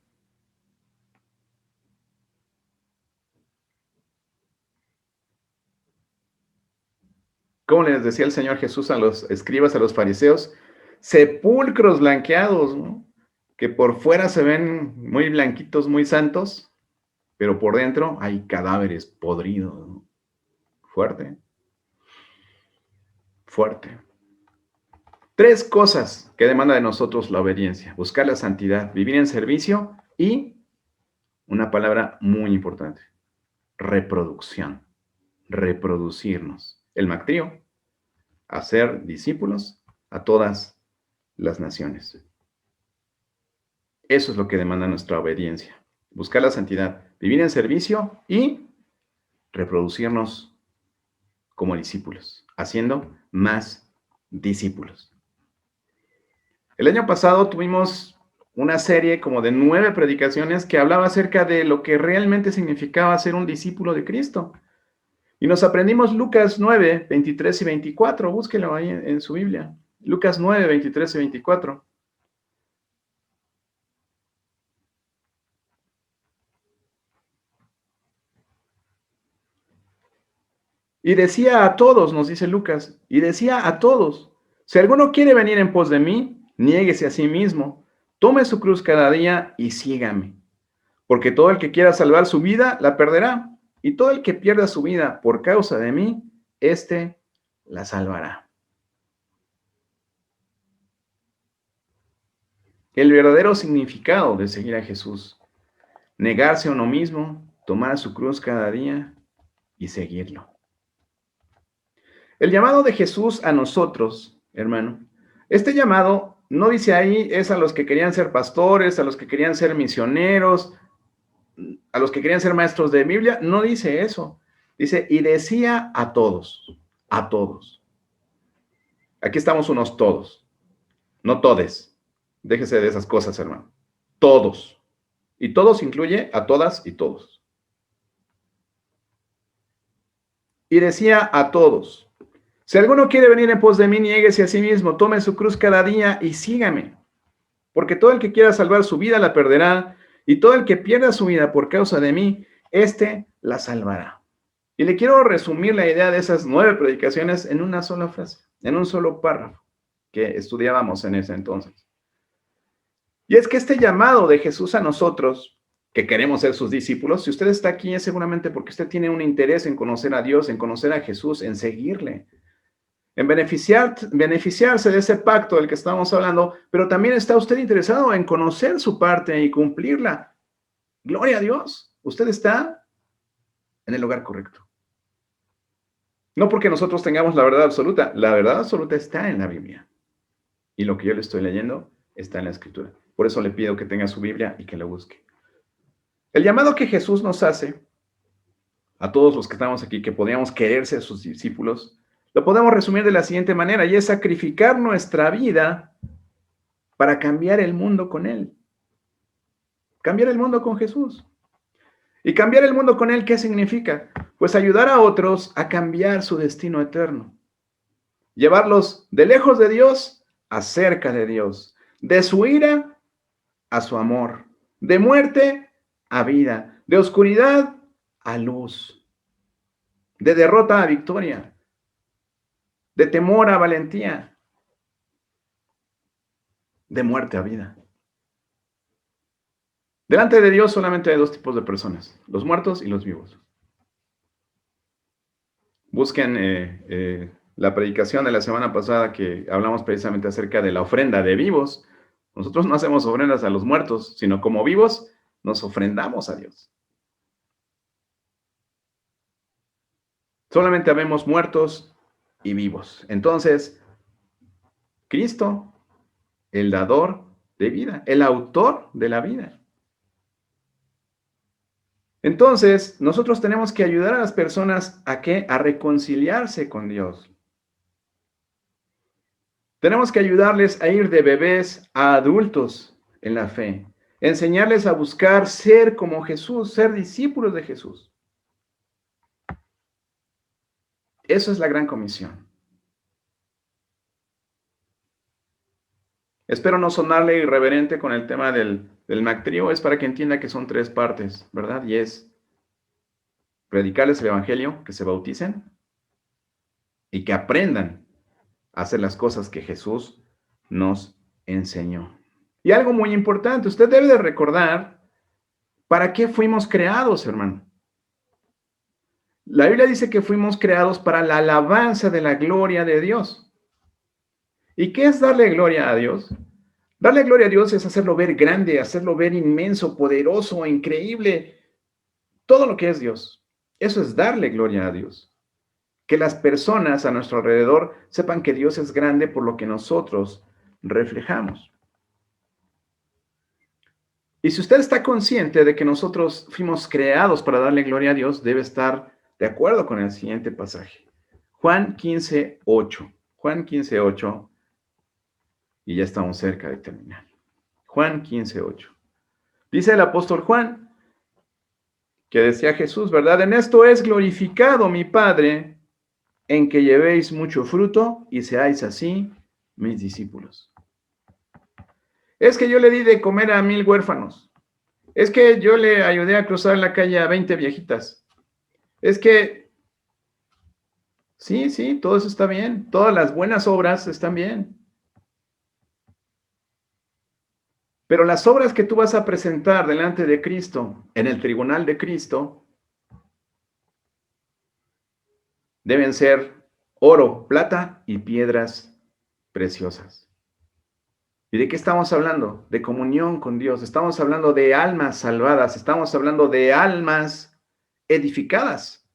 Como les decía el Señor Jesús a los escribas, a los fariseos, sepulcros blanqueados, ¿no? Que por fuera se ven muy blanquitos, muy santos, pero por dentro hay cadáveres podridos, ¿no? Fuerte, fuerte. Tres cosas que demanda de nosotros la obediencia: buscar la santidad, vivir en servicio y una palabra muy importante: reproducción, reproducirnos. El Mactrío, hacer discípulos a todas las naciones. Eso es lo que demanda nuestra obediencia: buscar la santidad, vivir en servicio y reproducirnos como discípulos, haciendo más discípulos. El año pasado tuvimos una serie como de 9 predicaciones que hablaba acerca de lo que realmente significaba ser un discípulo de Cristo. Y nos aprendimos Lucas 9, 23 y 24. Búsquelo ahí en su Biblia. Lucas 9, 23 y 24. Y decía a todos, nos dice Lucas, y decía a todos, si alguno quiere venir en pos de mí, niéguese a sí mismo, tome su cruz cada día y sígame. Porque todo el que quiera salvar su vida, la perderá. Y todo el que pierda su vida por causa de mí, éste la salvará. El verdadero significado de seguir a Jesús: negarse a uno mismo, tomar su cruz cada día y seguirlo. El llamado de Jesús a nosotros, hermano, este llamado no dice ahí es a los que querían ser pastores, a los que querían ser misioneros, a los que querían ser maestros de Biblia, no dice eso. Dice, y decía a todos, a todos. Aquí estamos unos todos, no todes. Déjese de esas cosas, hermano. Todos. Y todos incluye a todas y todos. Y decía a todos, si alguno quiere venir en pos de mí, niéguese a sí mismo, tome su cruz cada día y sígame. Porque todo el que quiera salvar su vida la perderá, y todo el que pierda su vida por causa de mí, éste la salvará. Y le quiero resumir la idea de esas 9 predicaciones en una sola frase, en un solo párrafo que estudiábamos en ese entonces. Y es que este llamado de Jesús a nosotros, que queremos ser sus discípulos, si usted está aquí es seguramente porque usted tiene un interés en conocer a Dios, en conocer a Jesús, en seguirle, en beneficiarse de ese pacto del que estamos hablando, pero también está usted interesado en conocer su parte y cumplirla. Gloria a Dios, usted está en el lugar correcto. No porque nosotros tengamos la verdad absoluta está en la Biblia. Y lo que yo le estoy leyendo está en la Escritura. Por eso le pido que tenga su Biblia y que la busque. El llamado que Jesús nos hace a todos los que estamos aquí, que podríamos querer ser sus discípulos, lo podemos resumir de la siguiente manera, y es sacrificar nuestra vida para cambiar el mundo con Él. Cambiar el mundo con Jesús. ¿Y cambiar el mundo con Él qué significa? Pues ayudar a otros a cambiar su destino eterno. Llevarlos de lejos de Dios a cerca de Dios. De su ira a su amor, de muerte a vida, de oscuridad a luz, de derrota a victoria, de temor a valentía, de muerte a vida. Delante de Dios solamente hay dos tipos de personas, los muertos y los vivos. Busquen la predicación de la semana pasada que hablamos precisamente acerca de la ofrenda de vivos. Nosotros no hacemos ofrendas a los muertos, sino como vivos nos ofrendamos a Dios. Solamente habemos muertos y vivos. Entonces, Cristo, el dador de vida, el autor de la vida. Entonces, nosotros tenemos que ayudar a las personas ¿a qué? A reconciliarse con Dios. Tenemos que ayudarles a ir de bebés a adultos en la fe. Enseñarles a buscar ser como Jesús, ser discípulos de Jesús. Eso es la gran comisión. Espero no sonarle irreverente con el tema del MACTRIO, es para que entienda que son tres partes, ¿verdad? Y es predicarles el Evangelio, que se bauticen y que aprendan a hacer las cosas que Jesús nos enseñó. Y algo muy importante, usted debe de recordar para qué fuimos creados, hermano. La Biblia dice que fuimos creados para la alabanza de la gloria de Dios. ¿Y qué es darle gloria a Dios? Darle gloria a Dios es hacerlo ver grande, hacerlo ver inmenso, poderoso, increíble, todo lo que es Dios. Eso es darle gloria a Dios. Que las personas a nuestro alrededor sepan que Dios es grande por lo que nosotros reflejamos. Y si usted está consciente de que nosotros fuimos creados para darle gloria a Dios, debe estar de acuerdo con el siguiente pasaje. Juan 15:8. Juan 15:8. Y ya estamos cerca de terminar. Juan 15:8. Dice el apóstol Juan, que decía Jesús, ¿verdad? En esto es glorificado mi Padre, en que llevéis mucho fruto y seáis así mis discípulos. Es que yo le di de comer a 1000 huérfanos. Es que yo le ayudé a cruzar la calle a 20 viejitas. Es que, sí, todo eso está bien. Todas las buenas obras están bien. Pero las obras que tú vas a presentar delante de Cristo, en el tribunal de Cristo, deben ser oro, plata y piedras preciosas. ¿Y de qué estamos hablando? De comunión con Dios. Estamos hablando de almas salvadas. Estamos hablando de almas edificadas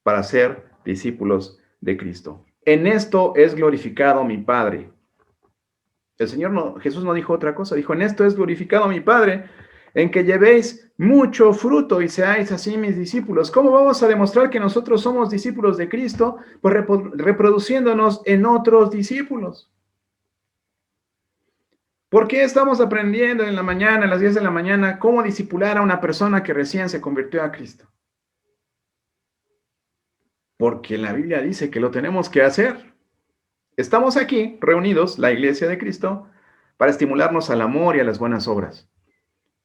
para ser discípulos de Cristo. En esto es glorificado mi Padre. El Señor no, Jesús no dijo otra cosa. Dijo, en esto es glorificado mi Padre, en que llevéis mucho fruto y seáis así mis discípulos. ¿Cómo vamos a demostrar que nosotros somos discípulos de Cristo? Pues reproduciéndonos en otros discípulos. ¿Por qué estamos aprendiendo en la mañana, a las 10 de la mañana, cómo discipular a una persona que recién se convirtió a Cristo? Porque la Biblia dice que lo tenemos que hacer. Estamos aquí reunidos, la Iglesia de Cristo, para estimularnos al amor y a las buenas obras.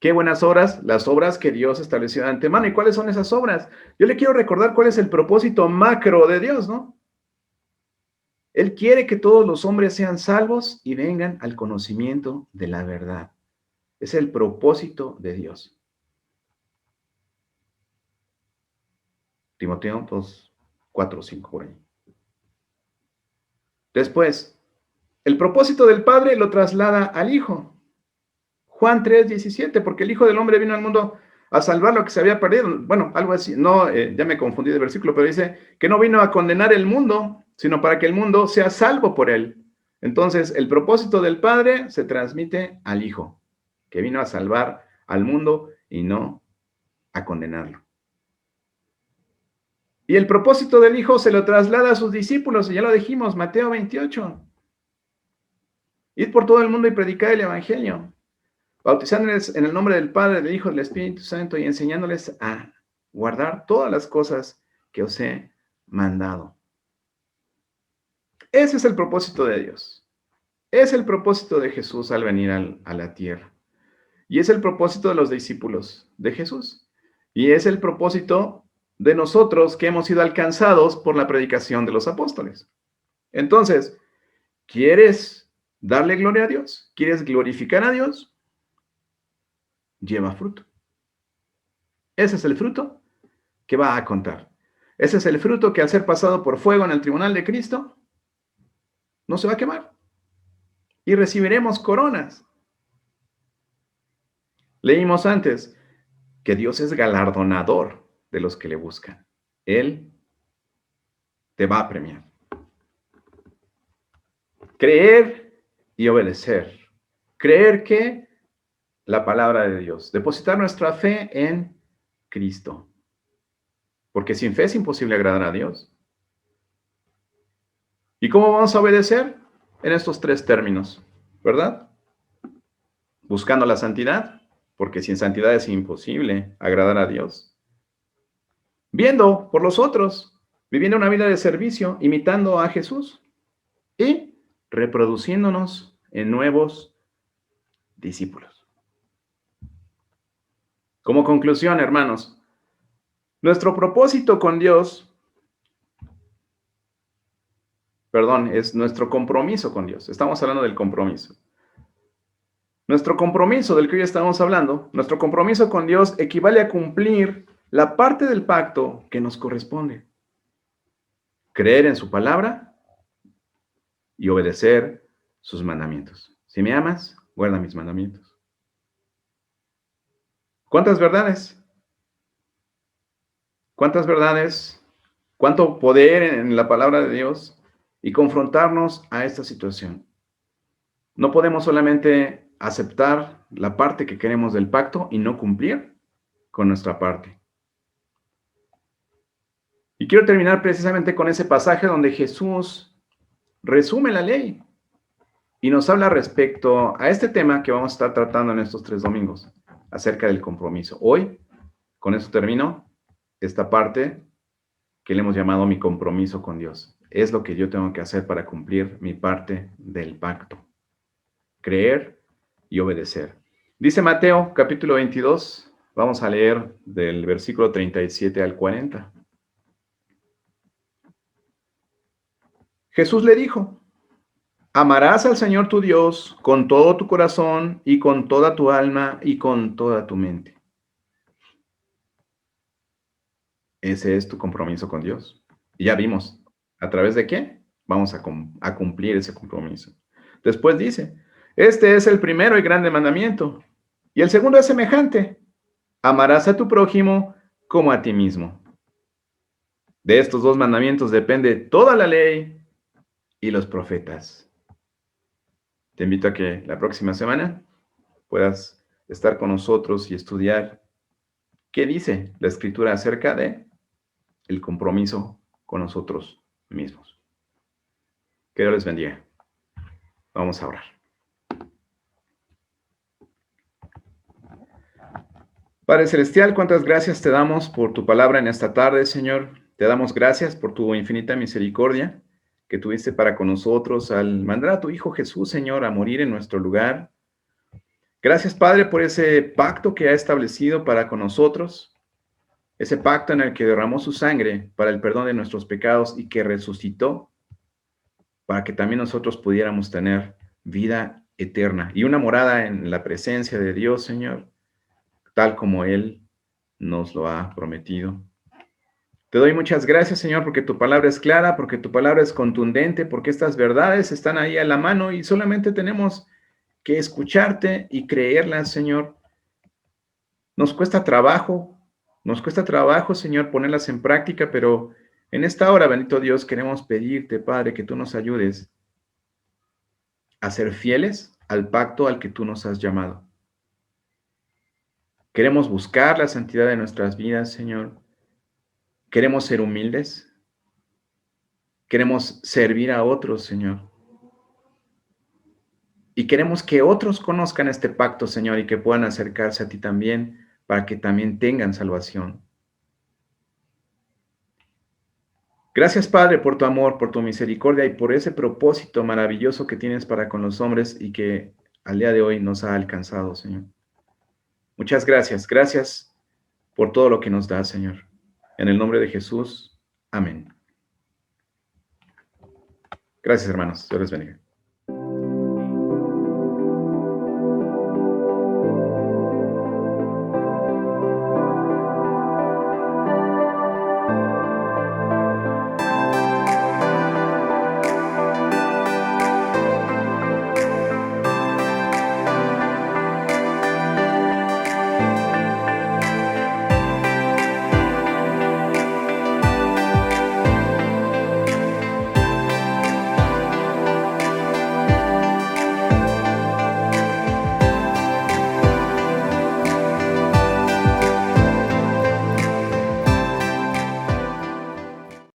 ¿Qué buenas obras? Las obras que Dios estableció de antemano. ¿Y cuáles son esas obras? Yo le quiero recordar cuál es el propósito macro de Dios, ¿no? Él quiere que todos los hombres sean salvos y vengan al conocimiento de la verdad. Es el propósito de Dios. Timoteo 2, 4, 5, por ahí. Después, el propósito del Padre lo traslada al Hijo. Juan 3, 17, porque el Hijo del Hombre vino al mundo a salvar lo que se había perdido. Bueno, algo así, no, ya me confundí de versículo, pero dice que no vino a condenar el mundo, sino para que el mundo sea salvo por él. Entonces, el propósito del Padre se transmite al Hijo, que vino a salvar al mundo y no a condenarlo. Y el propósito del Hijo se lo traslada a sus discípulos, y ya lo dijimos, Mateo 28. Id por todo el mundo y predicad el Evangelio, bautizándoles en el nombre del Padre, del Hijo y del Espíritu Santo, y enseñándoles a guardar todas las cosas que os he mandado. Ese es el propósito de Dios. Es el propósito de Jesús al venir a la tierra. Y es el propósito de los discípulos de Jesús. Y es el propósito de nosotros que hemos sido alcanzados por la predicación de los apóstoles. Entonces, ¿quieres darle gloria a Dios? ¿Quieres glorificar a Dios? Lleva fruto. Ese es el fruto que va a contar. Ese es el fruto que al ser pasado por fuego en el tribunal de Cristo, no se va a quemar. Y recibiremos coronas. Leímos antes que Dios es galardonador de los que le buscan. Él te va a premiar. Creer y obedecer. Creer que la palabra de Dios. Depositar nuestra fe en Cristo. Porque sin fe es imposible agradar a Dios. ¿Y cómo vamos a obedecer? En estos tres términos, ¿verdad? Buscando la santidad, porque sin santidad es imposible agradar a Dios. Viendo por los otros, viviendo una vida de servicio, imitando a Jesús y reproduciéndonos en nuevos discípulos. Como conclusión, hermanos, nuestro propósito con Dios, es nuestro compromiso con Dios. Estamos hablando del compromiso. Nuestro compromiso del que hoy estamos hablando, nuestro compromiso con Dios equivale a cumplir la parte del pacto que nos corresponde. Creer en su palabra y obedecer sus mandamientos. Si me amas, guarda mis mandamientos. ¿Cuántas verdades? ¿Cuántas verdades? ¿Cuánto poder en la palabra de Dios? Y confrontarnos a esta situación. No podemos solamente aceptar la parte que queremos del pacto y no cumplir con nuestra parte. Y quiero terminar precisamente con ese pasaje donde Jesús resume la ley y nos habla respecto a este tema que vamos a estar tratando en estos 3 domingos, acerca del compromiso. Hoy, con esto termino esta parte que le hemos llamado mi compromiso con Dios. Es lo que yo tengo que hacer para cumplir mi parte del pacto. Creer y obedecer. Dice Mateo, capítulo 22, vamos a leer del versículo 37 al 40. Jesús le dijo: amarás al Señor tu Dios con todo tu corazón y con toda tu alma y con toda tu mente. Ese es tu compromiso con Dios. Y ya vimos, ¿a través de qué? Vamos a cumplir ese compromiso. Después dice, este es el primero y grande mandamiento. Y el segundo es semejante. Amarás a tu prójimo como a ti mismo. De estos 2 mandamientos depende toda la ley y los profetas. Te invito a que la próxima semana puedas estar con nosotros y estudiar qué dice la Escritura acerca de el compromiso con nosotros mismos. Que Dios les bendiga. Vamos a orar. Padre Celestial, cuántas gracias te damos por tu palabra en esta tarde, Señor. Te damos gracias por tu infinita misericordia que tuviste para con nosotros al mandar a tu Hijo Jesús, Señor, a morir en nuestro lugar. Gracias, Padre, por ese pacto que ha establecido para con nosotros, ese pacto en el que derramó su sangre para el perdón de nuestros pecados y que resucitó para que también nosotros pudiéramos tener vida eterna y una morada en la presencia de Dios, Señor, tal como Él nos lo ha prometido. Te doy muchas gracias, Señor, porque tu palabra es clara, porque tu palabra es contundente, porque estas verdades están ahí a la mano y solamente tenemos que escucharte y creerlas, Señor. Nos cuesta trabajo, Señor, ponerlas en práctica, pero en esta hora, bendito Dios, queremos pedirte, Padre, que tú nos ayudes a ser fieles al pacto al que tú nos has llamado. Queremos buscar la santidad de nuestras vidas, Señor. Queremos ser humildes. Queremos servir a otros, Señor. Y queremos que otros conozcan este pacto, Señor, y que puedan acercarse a ti también, para que también tengan salvación. Gracias, Padre, por tu amor, por tu misericordia y por ese propósito maravilloso que tienes para con los hombres y que al día de hoy nos ha alcanzado, Señor. Muchas gracias. Gracias por todo lo que nos da, Señor. En el nombre de Jesús. Amén. Gracias, hermanos. Dios les bendiga.